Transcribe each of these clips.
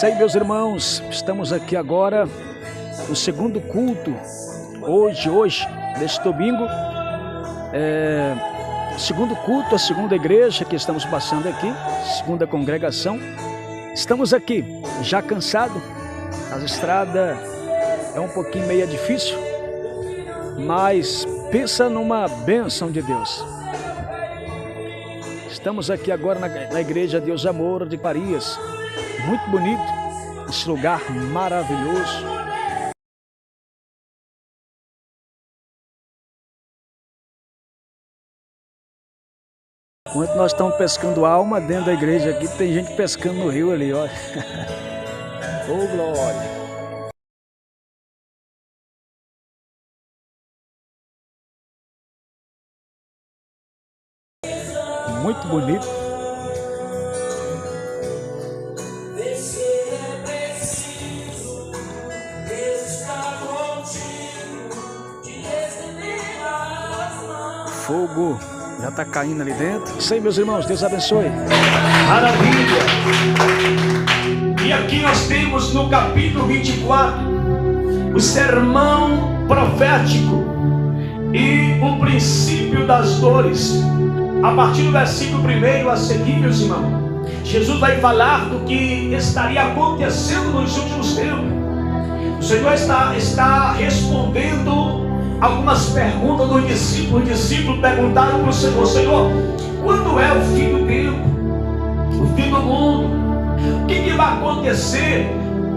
Isso aí, meus irmãos, estamos aqui agora no segundo culto, hoje, neste domingo, segundo culto, a segunda igreja que estamos passando aqui, segunda congregação. Estamos aqui, já cansado, a estrada é um pouquinho meio difícil, mas pensa numa bênção de Deus. Estamos aqui agora na igreja Deus Amor de Farias, muito bonito, esse lugar maravilhoso. Enquanto nós estamos pescando alma dentro da igreja aqui, tem gente pescando no rio ali, olha. Oh, glória! Muito bonito. Fogo já está caindo ali dentro. Isso aí, meus irmãos, Deus abençoe. Maravilha! E aqui nós temos no capítulo 24 o sermão profético e o princípio das dores. A partir do versículo 1 a seguir, meus irmãos, Jesus vai falar do que estaria acontecendo nos últimos tempos. O Senhor está respondendo algumas perguntas dos discípulos. Os discípulos perguntaram para o Senhor: Senhor, quando é o fim do tempo, o fim do mundo? O que vai acontecer?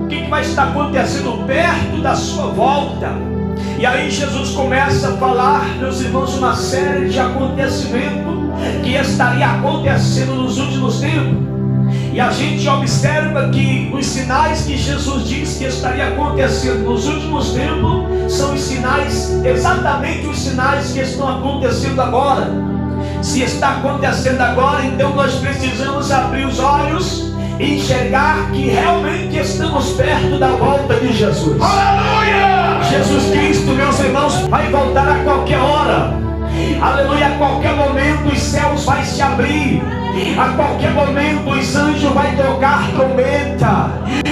O que vai estar acontecendo perto da sua volta? E aí Jesus começa a falar, meus irmãos, uma série de acontecimentos que estaria acontecendo nos últimos tempos. E a gente observa que os sinais que Jesus diz que estaria acontecendo nos últimos tempos são os sinais, exatamente os sinais que estão acontecendo agora. Se está acontecendo agora, então nós precisamos abrir os olhos e enxergar que realmente estamos perto da volta de Jesus. Aleluia! Jesus Cristo, meus irmãos, vai voltar a qualquer hora. Aleluia, a qualquer momento os céus vai se abrir. A qualquer momento os anjos vão tocar trombeta.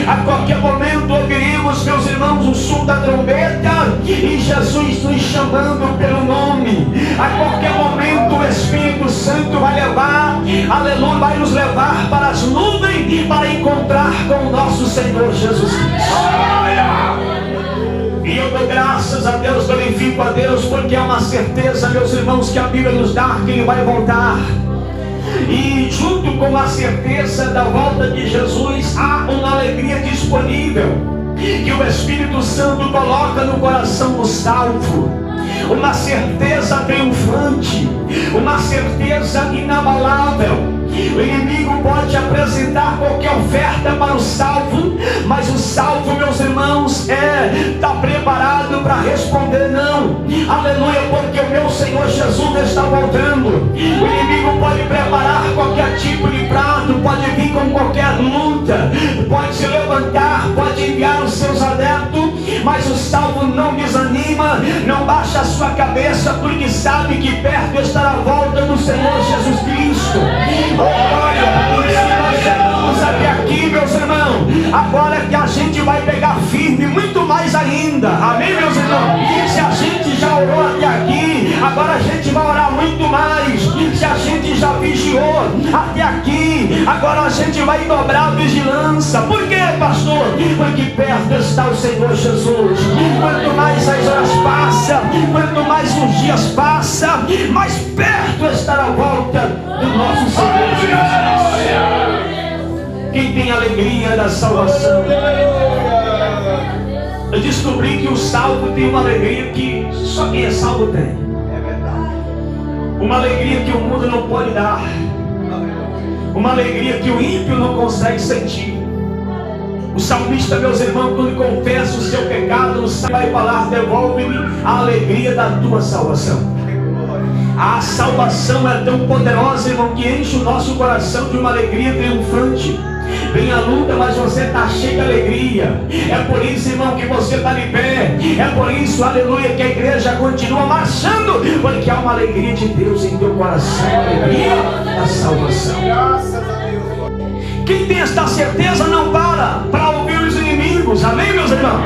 A qualquer momento ouviremos, meus irmãos, o som da trombeta e Jesus nos chamando pelo nome. A qualquer momento o Espírito Santo vai levar, aleluia, vai nos levar para as nuvens para encontrar com o nosso Senhor Jesus Cristo. E eu dou graças a Deus, glorifico a Deus, porque é uma certeza, meus irmãos, que a Bíblia nos dá que Ele vai voltar. E junto com a certeza da volta de Jesus, há uma alegria disponível que o Espírito Santo coloca no coração do salvo. Uma certeza triunfante, uma certeza inabalável. O inimigo pode apresentar qualquer oferta para o salvo, mas o salvo, meus irmãos, está preparado para responder não. Aleluia, porque o meu Senhor Jesus está voltando. O inimigo pode preparar qualquer tipo de prato, pode vir com qualquer luta, pode se levantar, pode enviar os seus adeptos, mas o salvo não desanima, não baixa a sua cabeça, porque sabe que perto estará a volta do Senhor Jesus Cristo. Olha, por isso nós chegamos até aqui, meus irmãos. Agora que a gente vai pegar firme muito mais ainda. Amém, meus irmãos? Se a gente já orou até aqui, agora a gente vai orar muito mais. Se a gente já vigiou até aqui, agora a gente vai dobrar a vigilância. Por quê, pastor? Porque perto está o Senhor Jesus. Quanto mais as horas passam, quanto mais os dias passam, mais perto estará a volta do nosso Senhor Jesus. Quem tem alegria da salvação? Eu descobri que o salvo tem uma alegria que só quem é salvo tem. Uma alegria que o mundo não pode dar. Uma alegria que o ímpio não consegue sentir. O salmista, meus irmãos, quando confessa o seu pecado, vai falar: devolve-me a alegria da tua salvação. A salvação é tão poderosa, irmão, que enche o nosso coração de uma alegria triunfante. Vem a luta, mas você está cheio de alegria. É por isso, irmão, que você está de pé. É por isso, aleluia, que a igreja continua marchando, porque há uma alegria de Deus em teu coração, a alegria da salvação. Quem tem esta certeza não para ouvir os inimigos. Amém, meus irmãos?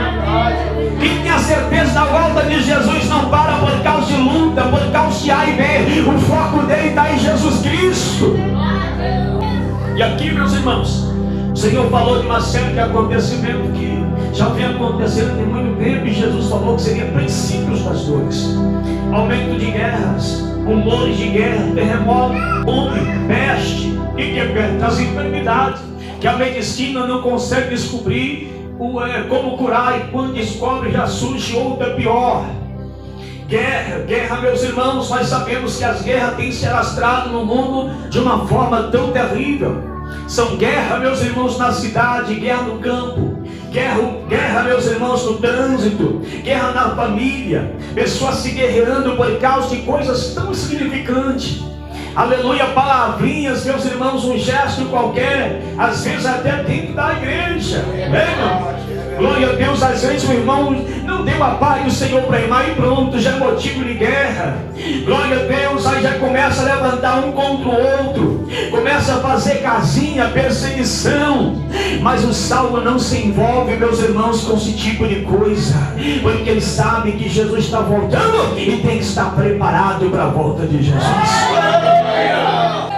Quem tem a certeza da volta de Jesus não para por causa de luta, por causa de A e B. O foco dele está em Jesus Cristo. E aqui, meus irmãos, o Senhor falou de uma série de acontecimentos que já vem acontecendo tem muito tempo, e Jesus falou que seria princípios das dores. Aumento de guerras, rumores de guerra, terremoto, fome, peste, e das enfermidades que a medicina não consegue descobrir como curar, e quando descobre já surge outra pior. Guerra, meus irmãos, nós sabemos que as guerras têm se alastrado no mundo de uma forma tão terrível. São guerra, meus irmãos, na cidade, guerra no campo, guerra, meus irmãos, no trânsito, guerra na família, pessoas se guerreando por causa de coisas tão insignificantes. Aleluia, palavrinhas, meus irmãos, um gesto qualquer, às vezes até dentro da igreja. Glória a Deus, às vezes o irmão não deu a paz do Senhor para irmão e pronto, já é motivo de guerra. Glória a Deus, aí já começa a levantar um contra o outro, começa a fazer casinha, perseguição. Mas o salvo não se envolve, meus irmãos, com esse tipo de coisa, porque ele sabe que Jesus está voltando e tem que estar preparado para a volta de Jesus.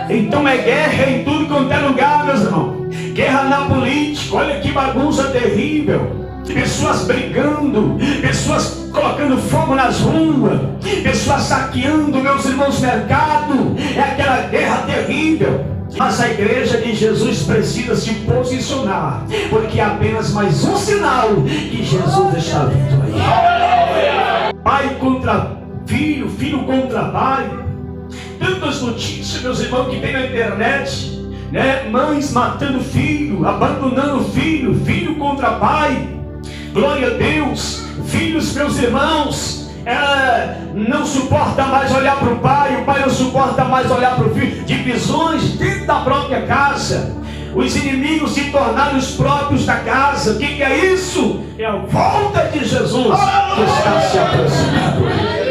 Então é guerra em tudo quanto é lugar, meus irmãos. Guerra na política, olha que bagunça terrível. Pessoas brigando, pessoas colocando fogo nas ruas, pessoas saqueando, meus irmãos, mercado. É aquela guerra terrível. Mas a igreja de Jesus precisa se posicionar, porque é apenas mais um sinal que Jesus está vindo aí. Pai contra filho, filho contra pai. Tantas notícias, meus irmãos, que tem na internet, né? Mães matando filho, abandonando filho, filho contra pai. Glória a Deus. Filhos, meus irmãos, não suporta mais olhar para o pai não suporta mais olhar para o filho. Divisões dentro da própria casa. Os inimigos se tornaram os próprios da casa. O que é isso? É a volta de Jesus que está se aproximando.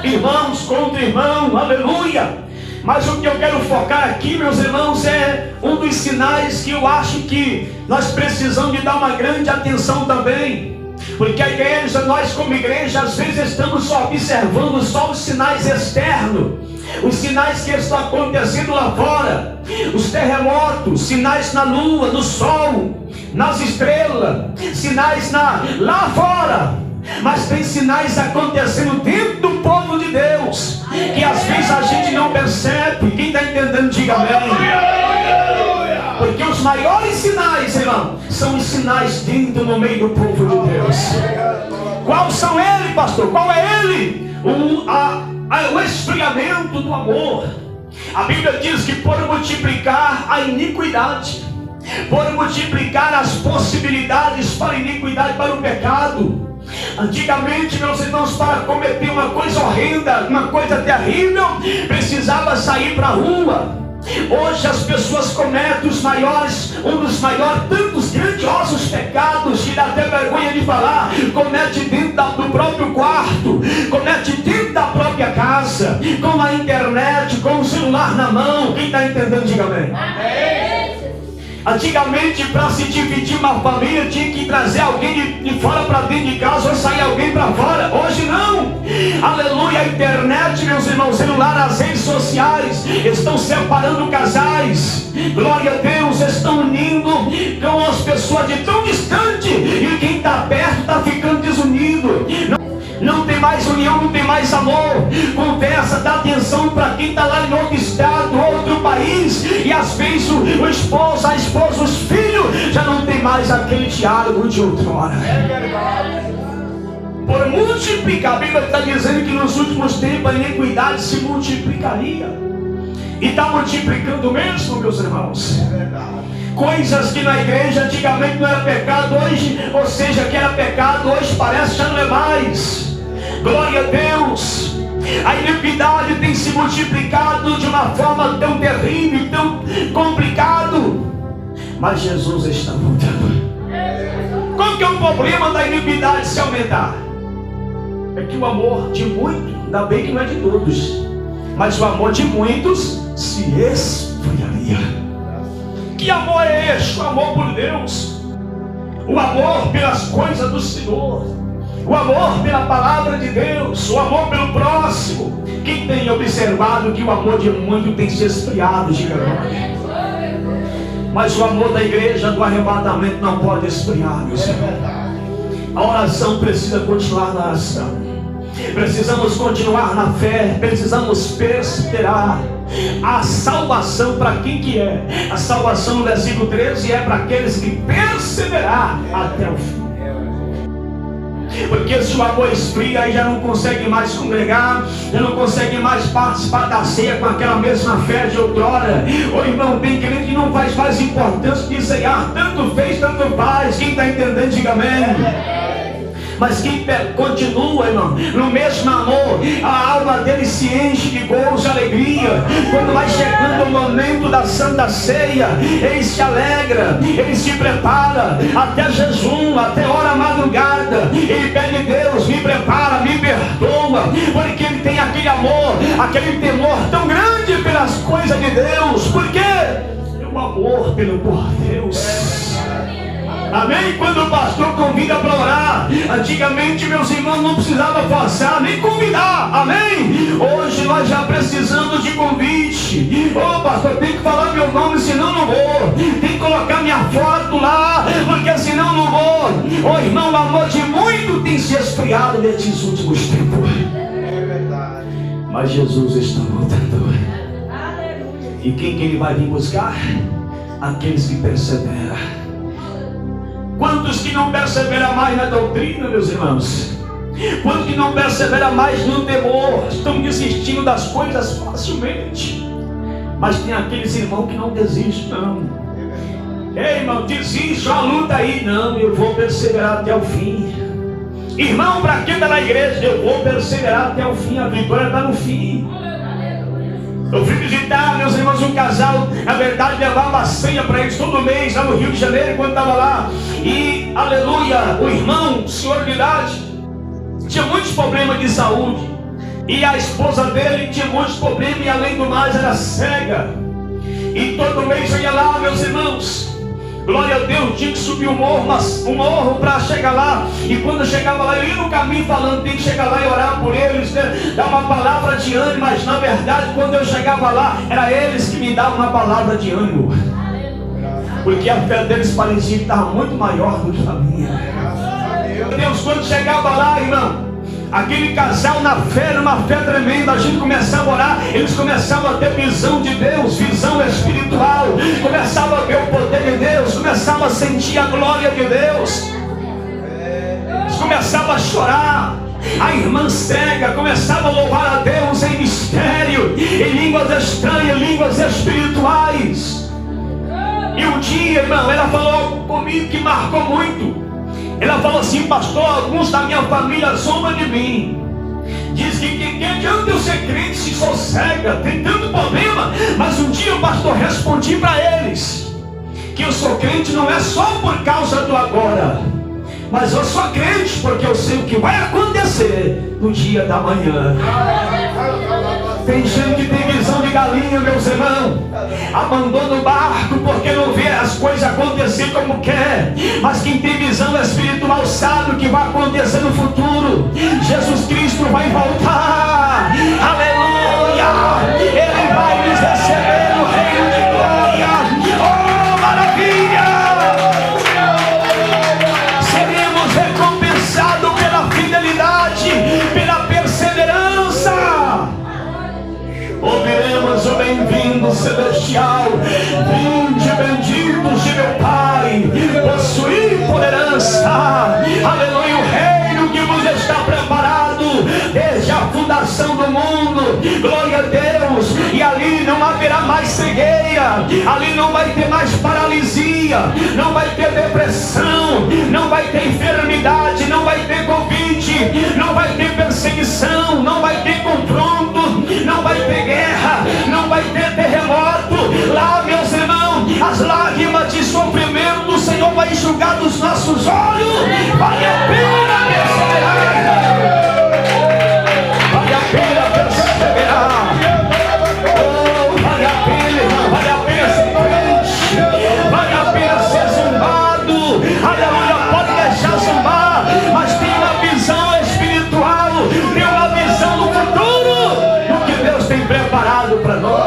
Irmãos contra irmão, aleluia. Mas o que eu quero focar aqui, meus irmãos, é um dos sinais que eu acho que nós precisamos de dar uma grande atenção também. Porque a igreja, nós como igreja, às vezes estamos só observando só os sinais externos, os sinais que estão acontecendo lá fora, os terremotos, sinais na lua, no sol, nas estrelas, sinais lá fora. Mas tem sinais acontecendo dentro do povo de Deus, que às vezes a gente não percebe. Quem está entendendo, diga amém. Porque os maiores sinais, irmão, são os sinais dentro no meio do povo de Deus. Quais são eles, pastor? Qual é ele? O esfriamento do amor. A Bíblia diz que por multiplicar a iniquidade, por multiplicar as possibilidades para a iniquidade, para o pecado. Antigamente, meus irmãos, para cometer uma coisa horrenda, uma coisa terrível, precisava sair para a rua. Hoje as pessoas cometem um dos maiores, tantos grandiosos pecados que dá até vergonha de falar. Comete dentro do próprio quarto, comete dentro da própria casa, com a internet, com o celular na mão. Quem está entendendo, diga amém. Amém. Antigamente, para se dividir uma família, tinha que trazer alguém de fora para dentro de casa, ou sair alguém para fora. Hoje não. Aleluia, a internet, meus irmãos, celular, as redes sociais estão separando casais. Glória a Deus, estão unindo com as pessoas de tão distante, e quem está perto está ficando desunido. Não tem mais união, não tem mais amor. Conversa, dá atenção para quem está lá em outro estado, outro país. E às vezes o esposo, a esposa, os filhos já não tem mais aquele diálogo de outrora. Por multiplicar, a Bíblia está dizendo que nos últimos tempos a iniquidade se multiplicaria. E está multiplicando mesmo, meus irmãos. Coisas que na igreja antigamente não era pecado, hoje, ou seja, que era pecado, hoje parece já não é mais. Glória a Deus. A iniquidade tem se multiplicado de uma forma tão terrível, tão complicado. mas Jesus está voltando. Qual que é o problema da iniquidade se aumentar? É que o amor de muitos, ainda bem que não é de todos, mas o amor de muitos se esfriaria. Que amor é este? O amor por Deus, o amor pelas coisas do Senhor, o amor pela palavra de Deus, o amor pelo próximo. Quem tem observado que o amor de muitos tem se esfriado, diga glória. Mas o amor da igreja do arrebatamento não pode esfriar, meus irmãos. A oração precisa continuar na ação. Precisamos continuar na fé. Precisamos perseverar. A salvação para quem que é? A salvação no versículo 13 é para aqueles que perseverar até o fim. Porque se o amor esfria, aí já não consegue mais congregar, já não consegue mais participar da ceia com aquela mesma fé de outrora. Ô irmão, tem crente que não faz mais importância que ceiar, tanto fez, tanto faz. Quem está entendendo, diga amém. Mas quem continua, irmão, no mesmo amor, a alma dele se enche de gozo e alegria. Quando vai chegando o momento da Santa Ceia, ele se alegra, ele se prepara, até jejum, até hora madrugada. Ele pede: Deus, me prepara, me perdoa, porque ele tem aquele amor, aquele temor tão grande pelas coisas de Deus. Por quê? É o amor por Deus. Amém? Quando o pastor convida para orar, antigamente, meus irmãos, não precisava forçar, nem convidar. Amém? Hoje nós já precisamos de convite. Ô pastor, tem que falar meu nome, senão não vou. Tem que colocar minha foto lá, porque senão não vou. Ô irmão, o amor de muito tem se esfriado nesses últimos tempos. É verdade. Mas Jesus está voltando. E quem que ele vai vir buscar? Aqueles que perseveram. Quantos que não perseveram mais na doutrina, meus irmãos? Quantos que não perseveram mais no temor? Estão desistindo das coisas facilmente. Mas tem aqueles irmãos que não desistem, não. Ei, irmão, desiste, a luta aí. Não, eu vou perseverar até o fim. Irmão, para quem está na igreja, eu vou perseverar até o fim. A vitória está no fim. Eu fui visitar, meus irmãos, um casal. Na verdade, levava a ceia para eles todo mês, lá no Rio de Janeiro, quando estava lá. E, aleluia, o irmão, senhor de idade, tinha muitos problemas de saúde. E a esposa dele tinha muitos problemas, e além do mais, era cega. E todo mês eu ia lá, meus irmãos. Glória a Deus, tinha que subir um morro para chegar lá. E quando eu chegava lá, eu ia no caminho falando: tem que chegar lá e orar por eles, né? Dar uma palavra de ânimo. Mas na verdade, quando eu chegava lá, era eles que me davam uma palavra de ânimo, porque a fé deles parecia que estava muito maior do que a minha. Deus, quando chegava lá, irmão, aquele casal na fé, numa fé tremenda, a gente começava a orar, eles começavam a ter visão de Deus, visão espiritual, começavam a ver o poder de Deus, começavam a sentir a glória de Deus, eles começavam a chorar. A irmã cega começava a louvar a Deus em mistério, em línguas estranhas, línguas espirituais. E um dia, irmão, ela falou algo comigo que marcou muito. Ela falou assim: pastor, alguns da minha família zombam de mim. Diz que adianta eu ser crente se sou cega, tem tanto problema. Mas um dia, o pastor, respondi para eles que eu sou crente não é só por causa do agora, mas eu sou crente porque eu sei o que vai acontecer no dia da manhã. Tem gente que tem visão de galinha, meus irmãos, abandona o barco porque não vê as coisas acontecer como quer. Mas quem tem visão espiritual sabe o que vai acontecer no futuro. Jesus Cristo vai voltar, aleluia, Ele vai nos receber no reino de glória. Oh, maravilha! Seremos recompensados pela fidelidade, pela perseverança. Ouviremos o bem-vindo celestial: vinde benditos de meu Pai, possuir por herança, aleluia, o reino que vos está preparado desde a fundação do mundo. Glória a Deus. E ali não haverá mais cegueira, ali não vai ter mais paralisia, não vai ter depressão, não vai ter enfermidade, não vai ter Covid, não vai ter perseguição, não vai ter confronto, não vai ter guerra, não vai ter terremoto. Lá, meus irmãos, as lágrimas de sofrimento para nós.